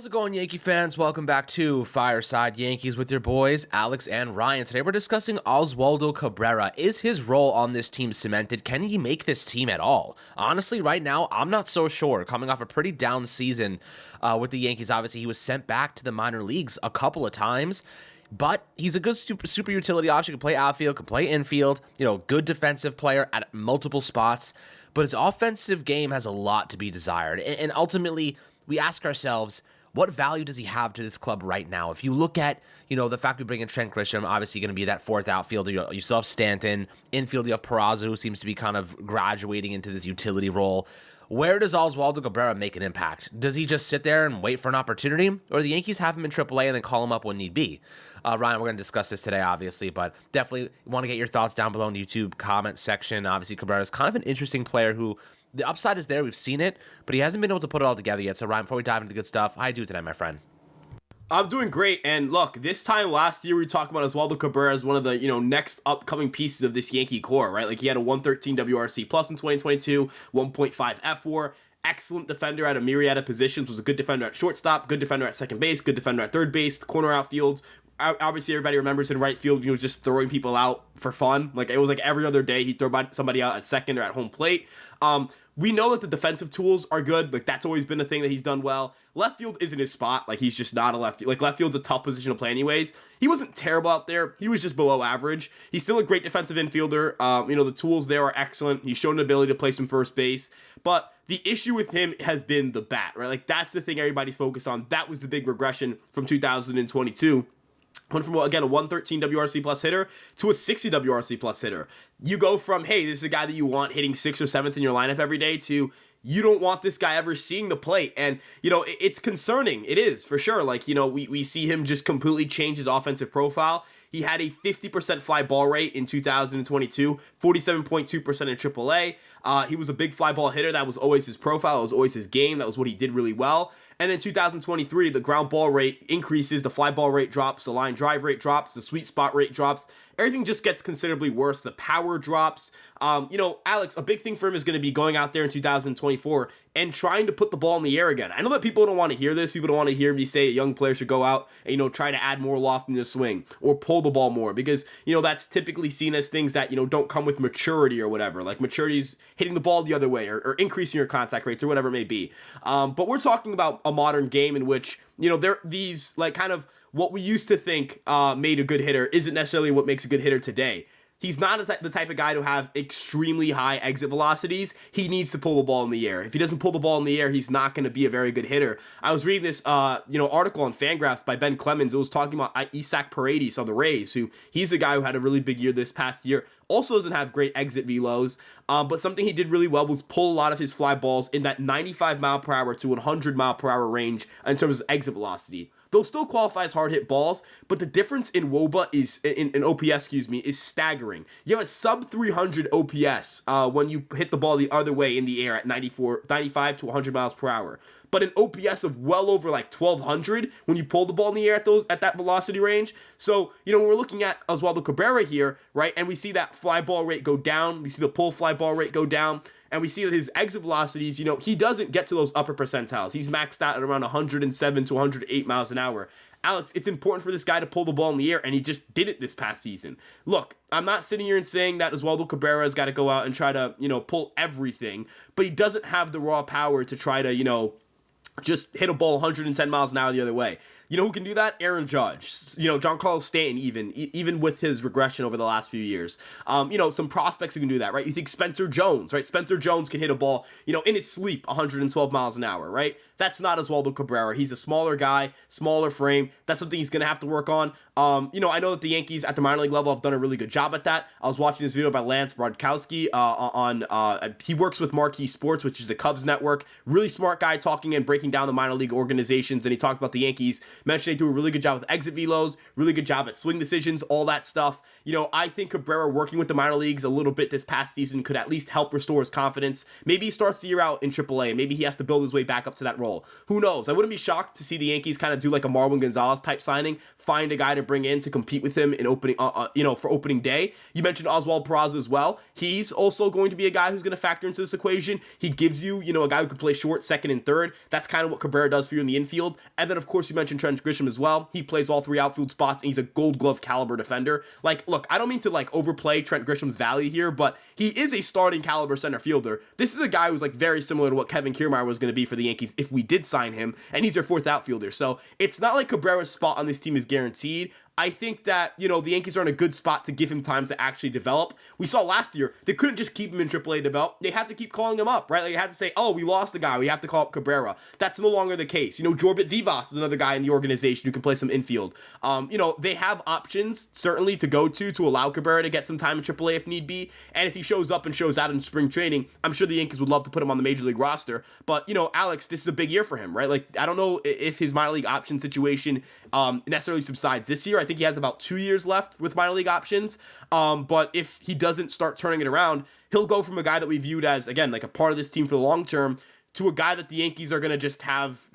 How's it going, Yankee fans? Welcome back to Fireside Yankees with your boys, Alex and Ryan. Today we're discussing Oswaldo Cabrera. Is his role on this team cemented? Can he make this team at all? Honestly, right now, I'm not so sure. Coming off a pretty down season with the Yankees, obviously, he was sent back to the minor leagues a couple of times. But he's a good super utility option. Can play outfield, can play infield. Good defensive player at multiple spots. But his offensive game has a lot to be desired. And ultimately, we ask ourselves, what value does he have to this club right now? If you look at, the fact we bring in Trent Grisham, obviously going to be that fourth outfielder. You still have Stanton. Infield, you have Peraza, who seems to be kind of graduating into this utility role. Where does Oswaldo Cabrera make an impact? Does he just sit there and wait for an opportunity? Or do the Yankees have him in AAA and then call him up when need be? Ryan, we're going to discuss this today, obviously, but definitely want to get your thoughts down below in the YouTube comment section. Obviously, Cabrera is kind of an interesting player who the upside is there. We've seen it, but he hasn't been able to put it all together yet. So, Ryan, before we dive into the good stuff, how you doing tonight, my friend? I'm doing great, and look, this time last year we talked about Oswaldo Cabrera as one of the next upcoming pieces of this Yankee core, right? Like he had a 113 WRC plus in 2022, 1.5 F4, excellent defender at a myriad of positions, was a good defender at shortstop, good defender at second base, good defender at third base, corner outfields. Obviously, everybody remembers in right field, just throwing people out for fun. Like it was like every other day he'd throw somebody out at second or at home plate. We know that the defensive tools are good. Like that's always been a thing that he's done well. Left field isn't his spot. Like he's just not a lefty. Like left field's a tough position to play anyways. He wasn't terrible out there. He was just below average. He's still a great defensive infielder. The tools there are excellent. He's shown an ability to play some first base. But the issue with him has been the bat, right? Like that's the thing everybody's focused on. That was the big regression from 2022. Went from, again, a 113 WRC plus hitter to a 60 WRC plus hitter. You go from, hey, this is a guy that you want hitting 6th or 7th in your lineup every day to you don't want this guy ever seeing the plate. And, it's concerning. It is, for sure. Like, we see him just completely change his offensive profile. He had a 50% fly ball rate in 2022, 47.2% in AAA. He was a big fly ball hitter. That was always his profile. That was always his game. That was what he did really well. And in 2023, the ground ball rate increases, the fly ball rate drops, the line drive rate drops, the sweet spot rate drops. Everything just gets considerably worse. The power drops. Alex, a big thing for him is going to be going out there in 2024 and trying to put the ball in the air again. I know that people don't want to hear this. People don't want to hear me say a young player should go out and, try to add more loft in the swing or pull the ball more because, that's typically seen as things that, don't come with maturity or whatever. Like maturity's hitting the ball the other way or increasing your contact rates or whatever it may be. But we're talking about a modern game in which, these like kind of what we used to think made a good hitter isn't necessarily what makes a good hitter today. He's not the type of guy to have extremely high exit velocities. He needs to pull the ball in the air. If he doesn't pull the ball in the air, he's not going to be a very good hitter. I was reading this, article on Fangraphs by Ben Clemens. It was talking about Isaac Paredes on the Rays, who he's a guy who had a really big year this past year. Also doesn't have great exit velos, but something he did really well was pull a lot of his fly balls in that 95 mile per hour to 100 mile per hour range in terms of exit velocity. They'll still qualify as hard hit balls, but the difference in WOBA in OPS, is staggering. You have a sub 300 OPS when you hit the ball the other way in the air at 95 to 100 miles per hour. But an OPS of well over like 1,200 when you pull the ball in the air at that velocity range. So, when we're looking at Oswaldo Cabrera here, right, and we see that fly ball rate go down, we see the pull fly ball rate go down, and we see that his exit velocities, he doesn't get to those upper percentiles. He's maxed out at around 107 to 108 miles an hour. Alex, it's important for this guy to pull the ball in the air, and he just did it this past season. Look, I'm not sitting here and saying that Oswaldo Cabrera's got to go out and try to, pull everything, but he doesn't have the raw power to try to, just hit a ball 110 miles an hour the other way. Who can do that? Aaron Judge. Giancarlo Stanton even with his regression over the last few years. Some prospects who can do that, right? You think Spencer Jones, right? Spencer Jones can hit a ball, in his sleep 112 miles an hour, right? That's not Oswaldo Cabrera. He's a smaller guy, smaller frame. That's something he's going to have to work on. I know that the Yankees at the minor league level have done a really good job at that. I was watching this video by Lance Brodkowski he works with Marquee Sports, which is the Cubs network. Really smart guy talking and breaking down the minor league organizations, and he talked about the Yankees Mentioned they do a really good job with exit velos, really good job at swing decisions, all that stuff. I think Cabrera working with the minor leagues a little bit this past season could at least help restore his confidence. Maybe he starts the year out in AAA. Maybe he has to build his way back up to that role. Who knows? I wouldn't be shocked to see the Yankees kind of do like a Marwin Gonzalez type signing, find a guy to bring in to compete with him in opening, for opening day. You mentioned Oswald Peraza as well. He's also going to be a guy who's going to factor into this equation. He gives you, a guy who can play short, second, and third. That's kind of what Cabrera does for you in the infield. And then, of course, you mentioned Trent Grisham as well. He plays all three outfield spots, and he's a Gold Glove caliber defender. Look, I don't mean to overplay Trent Grisham's value here, but he is a starting caliber center fielder. This is a guy who's very similar to what Kevin Kiermaier was going to be for the Yankees if we did sign him, and he's your fourth outfielder. So it's not like Cabrera's spot on this team is guaranteed. I think that, the Yankees are in a good spot to give him time to actually develop. We saw last year, they couldn't just keep him in AAA develop. They had to keep calling him up, right? They had to say, oh, we lost the guy. We have to call up Cabrera. That's no longer the case. Jorbit Vivas is another guy in the organization who can play some infield. They have options, certainly, to go to allow Cabrera to get some time in AAA if need be. And if he shows up and shows out in spring training, I'm sure the Yankees would love to put him on the Major League roster. But, Alex, this is a big year for him, right? I don't know if his minor league option situation necessarily subsides this year. I think he has about 2 years left with minor league options. But if he doesn't start turning it around, he'll go from a guy that we viewed as, again, a part of this team for the long term to a guy that the Yankees are going to just have,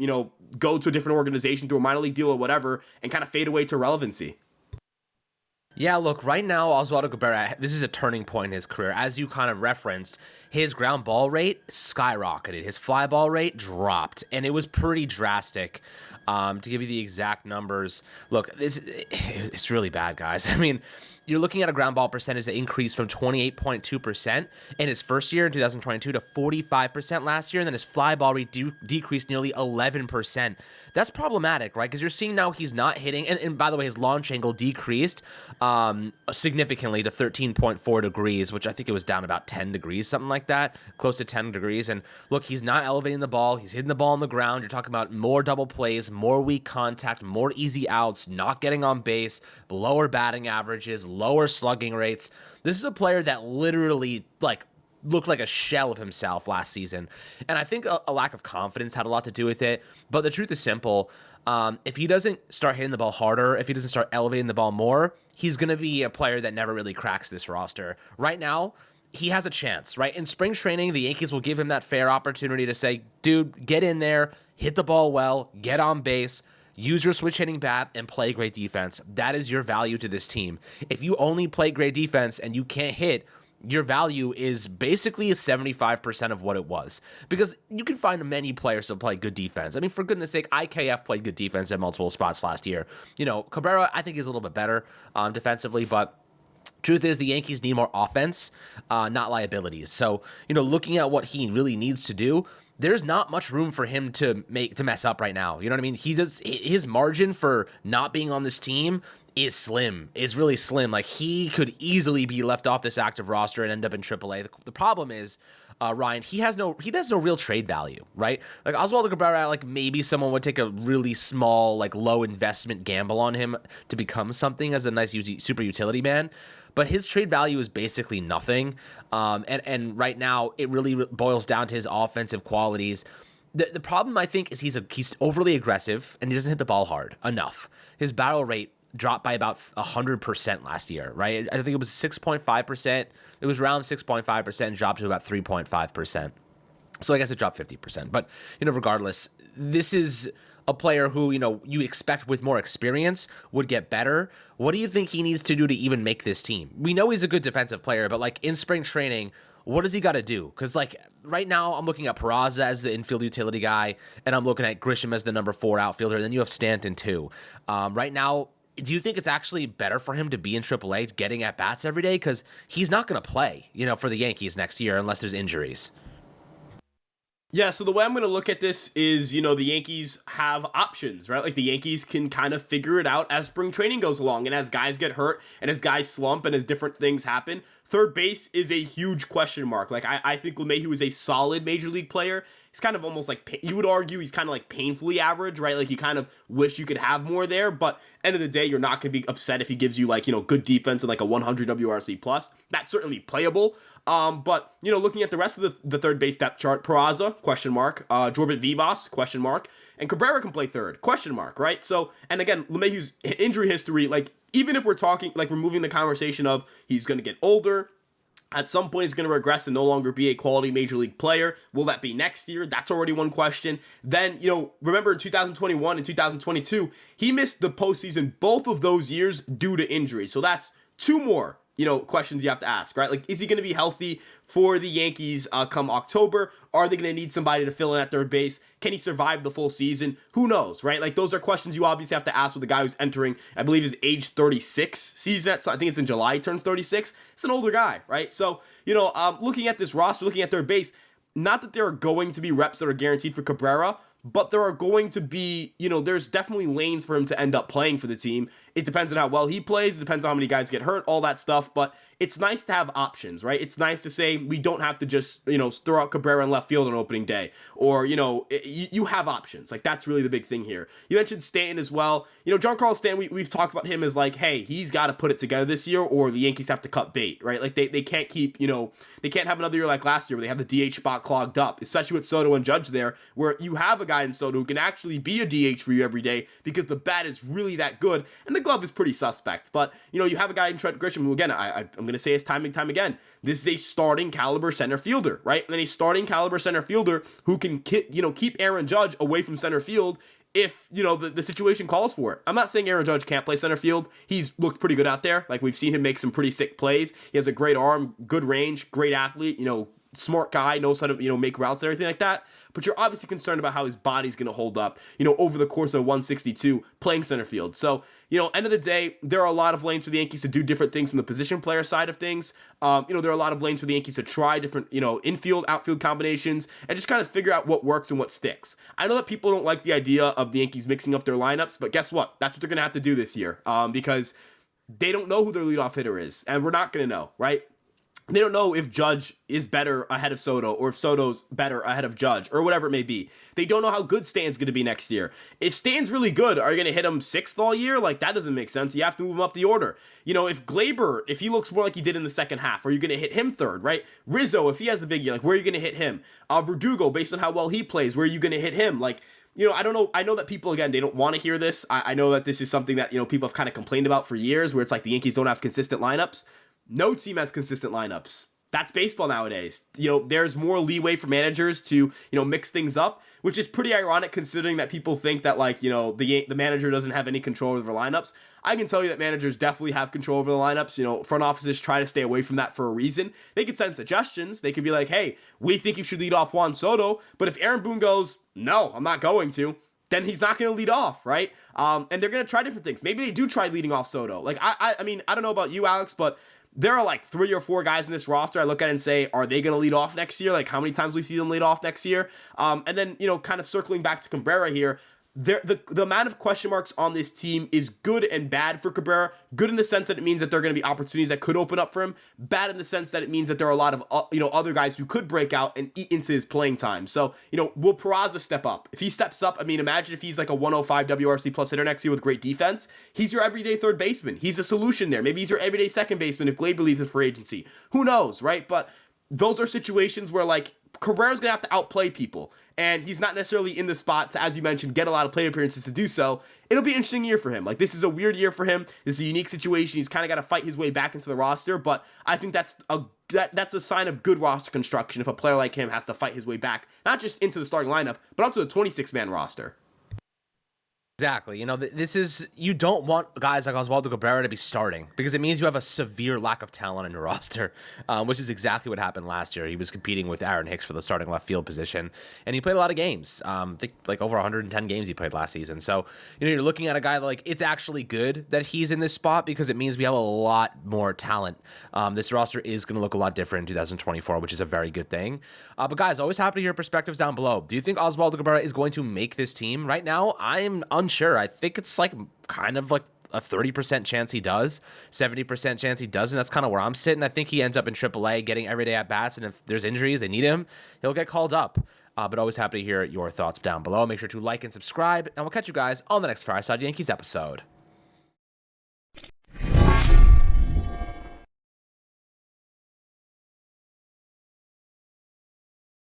go to a different organization, do a minor league deal or whatever, and kind of fade away to relevancy. Yeah, look, right now, Oswaldo Cabrera, this is a turning point in his career. As you kind of referenced, his ground ball rate skyrocketed. His fly ball rate dropped, and it was pretty drastic. To give you the exact numbers, look, it's really bad, guys. I mean, you're looking at a ground ball percentage that increased from 28.2% in his first year in 2022 to 45% last year, and then his fly ball rate decreased nearly 11%. That's problematic, right? Because you're seeing now he's not hitting, and by the way, his launch angle decreased significantly to 13.4 degrees, which I think it was down about 10 degrees, something like that, close to 10 degrees. And look, he's not elevating the ball. He's hitting the ball on the ground. You're talking about more double plays, more weak contact, more easy outs, not getting on base, lower batting averages, lower slugging rates. This is a player that literally looked like a shell of himself last season. And I think a lack of confidence had a lot to do with it. But the truth is simple. If he doesn't start hitting the ball harder, if he doesn't start elevating the ball more, he's going to be a player that never really cracks this roster. Right now, he has a chance, right? In spring training, the Yankees will give him that fair opportunity to say, dude, get in there, hit the ball well, get on base, use your switch hitting bat, and play great defense. That is your value to this team. If you only play great defense and you can't hit, your value is basically 75% of what it was. Because you can find many players that play good defense. I mean, for goodness sake, IKF played good defense at multiple spots last year. Cabrera, I think, is a little bit better defensively, but truth is the Yankees need more offense, not liabilities. So, looking at what he really needs to do, there's not much room for him to mess up right now. You know what I mean? His margin for not being on this team is slim. It's really slim. He could easily be left off this active roster and end up in AAA. The problem is, Ryan, he has no real trade value, right? Oswaldo Cabrera, maybe someone would take a really small, low investment gamble on him to become something as a nice super utility man. But his trade value is basically nothing. And right now, it really boils down to his offensive qualities. The problem, I think, is he's overly aggressive and he doesn't hit the ball hard enough. His barrel rate dropped by about 100% last year, right? I think it was 6.5%. It was around 6.5% and dropped to about 3.5%. So I guess it dropped 50%. But, regardless, this is a player who, you expect with more experience would get better. What do you think he needs to do to even make this team? We know he's a good defensive player, but in spring training, what does he got to do? Because right now I'm looking at Peraza as the infield utility guy, and I'm looking at Grisham as the number 4 outfielder, and then you have Stanton too. Right now, do you think it's actually better for him to be in AAA getting at bats every day? Because he's not going to play, for the Yankees next year unless there's injuries. Yeah, so the way I'm going to look at this is, the Yankees have options, right? The Yankees can kind of figure it out as spring training goes along and as guys get hurt and as guys slump and as different things happen. Third base is a huge question mark. Like, I think LeMahieu is a solid major league player. He's kind of almost like, you would argue he's kind of like painfully average, right? Like, you kind of wish you could have more there, but end of the day, you're not going to be upset if he gives you, like, good defense and like a 100 WRC plus. That's certainly playable. But, looking at the rest of the third base depth chart, Peraza, question mark, Jorbit Vivas, question mark, and Cabrera can play third, question mark, right? So, and again, LeMahieu's injury history, like, even if we're talking, like, removing the conversation of he's going to get older, at some point, he's going to regress and no longer be a quality major league player. Will that be next year? That's already one question. Then, remember in 2021 and 2022, he missed the postseason both of those years due to injury. So that's two more, questions you have to ask, right? Like, is he going to be healthy for the Yankees come October? Are they going to need somebody to fill in at third base? Can he survive the full season? Who knows, right? Like, those are questions you obviously have to ask with the guy who's entering, I believe, his age 36 season. So I think it's in July he turns 36. It's an older guy, right? So, looking at this roster, looking at third base, not that there are going to be reps that are guaranteed for Cabrera, but there are going to be, there's definitely lanes for him to end up playing for the team. It depends on how well he plays. It depends on how many guys get hurt, all that stuff. But it's nice to have options, right? It's nice to say we don't have to just, throw out Cabrera in left field on opening day. Or, you have options. Like, that's really the big thing here. You mentioned Stanton as well. Giancarlo Stanton, we've talked about him as like, hey, he's got to put it together this year or the Yankees have to cut bait, right? Like, they can't keep, they can't have another year like last year where they have the DH spot clogged up, especially with Soto and Judge there, where you have a guy in Soto who can actually be a DH for you every day because the bat is really that good and the glove is pretty suspect. But, you have a guy in Trent Grisham who, again, I'm going to say it's time and time again, this is a starting caliber center fielder, right? And a starting caliber center fielder who can, keep Aaron Judge away from center field if, the situation calls for it. I'm not saying Aaron Judge can't play center field. He's looked pretty good out there. Like, we've seen him make some pretty sick plays. He has a great arm, good range, great athlete, smart guy, knows how to, make routes and everything like that. But you're obviously concerned about how his body's going to hold up, over the course of 162 playing center field. So, end of the day, there are a lot of lanes for the Yankees to do different things in the position player side of things. There are a lot of lanes for the Yankees to try different, infield, outfield combinations and just kind of figure out what works and what sticks. I know that people don't like the idea of the Yankees mixing up their lineups, but guess what? That's what they're going to have to do this year because they don't know who their leadoff hitter is, and we're not going to know, right? They don't know if Judge is better ahead of Soto or if Soto's better ahead of Judge or whatever it may be. They don't know how good Stan's going to be next year. If Stan's really good, are you going to hit him sixth all year? Like, that doesn't make sense. You have to move him up the order. If Glaber, if he looks more like he did in the second half, are you going to hit him third, right? Rizzo, if he has a big year, like, where are you going to hit him? Verdugo, based on how well he plays, where are you going to hit him? Like, I don't know. I know that people, again, they don't want to hear this. I know that this is something that, people have kind of complained about for years, where it's like the Yankees don't have consistent lineups. No team has consistent lineups. That's baseball nowadays. There's more leeway for managers to, mix things up, which is pretty ironic considering that people think that, like, the manager doesn't have any control over the lineups. I can tell you that managers definitely have control over the lineups. Front offices try to stay away from that for a reason. They could send suggestions. They could be like, hey, we think you should lead off Juan Soto. But if Aaron Boone goes, no, I'm not going to, then he's not going to lead off, right? And they're going to try different things. Maybe they do try leading off Soto. Like, I mean, I don't know about you, Alex, but there are like 3 or 4 guys in this roster I look at and say, are they going to lead off next year? Like, how many times we see them lead off next year? And then, kind of circling back to Cabrera here, the amount of question marks on this team is good and bad for Cabrera. Good in the sense that it means that there are going to be opportunities that could open up for him. Bad in the sense that it means that there are a lot of other guys who could break out and eat into his playing time. So, will Peraza step up? If he steps up, I mean, imagine if he's like a 105 WRC plus hitter next year with great defense. He's your everyday third baseman. He's a solution there. Maybe he's your everyday second baseman if Glaber leaves in free agency. Who knows, right? But those are situations where, like, Cabrera's going to have to outplay people, and he's not necessarily in the spot to, as you mentioned, get a lot of plate appearances to do so. It'll be an interesting year for him. Like, this is a weird year for him. This is a unique situation. He's kind of got to fight his way back into the roster, but I think that's a sign of good roster construction if a player like him has to fight his way back, not just into the starting lineup, but onto the 26-man roster. Exactly. This is, you don't want guys like Oswaldo Cabrera to be starting because it means you have a severe lack of talent on your roster, which is exactly what happened last year. He was competing with Aaron Hicks for the starting left field position, and he played a lot of games. I think like over 110 games he played last season. So, you're looking at a guy that, like, it's actually good that he's in this spot because it means we have a lot more talent. This roster is going to look a lot different in 2024, which is a very good thing. But guys, always happy to hear perspectives down below. Do you think Oswaldo Cabrera is going to make this team? Right now, I'm unsure. I think it's like kind of like a 30% chance he does, 70% chance he doesn't. That's kind of where I'm sitting. I think he ends up in AAA getting everyday at-bats, and if there's injuries, they need him, he'll get called up. But always happy to hear your thoughts down below. Make sure to like and subscribe, and we'll catch you guys on the next Fireside Yankees episode.